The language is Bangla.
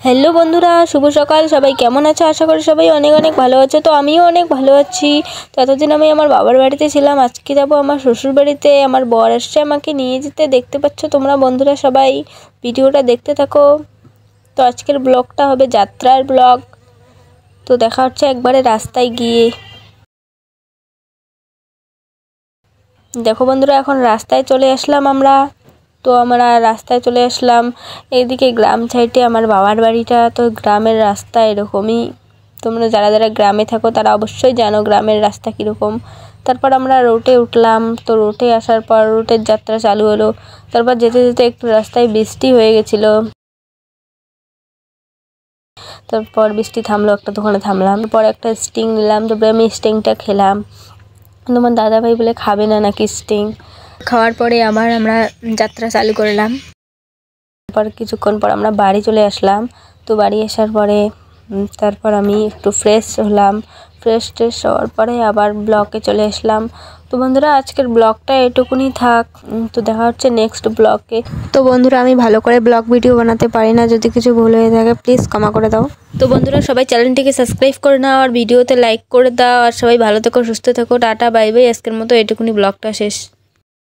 হ্যালো বন্ধুরা, শুভ সকাল। সবাই কেমন আছো? আশা করি সবাই অনেক অনেক ভালো আছে। তো আমিও অনেক ভালো আছি। তো এতদিন আমি আমার বাবার বাড়িতে ছিলাম, আজকে যাবো আমার শ্বশুর বাড়িতে। আমার বর আসছে আমাকে নিয়ে যেতে। দেখতে পাচ্ছ তোমরা বন্ধুরা, সবাই ভিডিওটা দেখতে থাকো। তো আজকের ব্লগটা হবে যাত্রার ব্লগ। তো দেখা হচ্ছে একবারে রাস্তায় গিয়ে। দেখো বন্ধুরা, এখন রাস্তায় চলে আসলাম আমরা। তো আমরা রাস্তায় চলে আসলাম। এইদিকে গ্রাম সাইডে আমার বাবার বাড়িটা। তো গ্রামের রাস্তা এরকমই। তোমরা যারা যারা গ্রামে থাকো তারা অবশ্যই জানো গ্রামের রাস্তা কীরকম। তারপর আমরা রোডে উঠলাম। তো রোডে আসার পর রোডের যাত্রা চালু হলো। তারপর যেতে যেতে একটু রাস্তায় বৃষ্টি হয়ে গেছিলো। তারপর বৃষ্টি থামলো, একটা দোকানে থামলাম। তারপর একটা স্টিং নিলাম। তারপরে আমি স্টিংটা খেলাম। তোমার দাদাভাই বলে খাবে না নাকি স্টিং। খাওয়ার পরে আমরা যাত্রা চালু করলাম। তারপর কিছুক্ষণ পর আমরা বাড়ি চলে আসলাম। তো বাড়ি আসার পরে তারপর আমি একটু ফ্রেশ হলাম। ফ্রেশ হওয়ার পরে আবার ব্লগে চলে আসলাম। তো বন্ধুরা, আজকের ব্লগটা এটুকুনি থাক। তো দেখা হচ্ছে নেক্সট ব্লগে। তো বন্ধুরা, আমি ভালো করে ব্লগ ভিডিও বানাতে পারি না, যদি কিছু ভুল হয়ে থাকে প্লিজ ক্ষমা করে দাও। তো বন্ধুরা, সবাই চ্যানেলটিকে সাবস্ক্রাইব করে নাও আর ভিডিওতে লাইক করে দাও। আর সবাই ভালো থেকো, সুস্থ থেকো। Tata bye bye. আজকের মতো এটুকুনি ব্লগটা শেষ।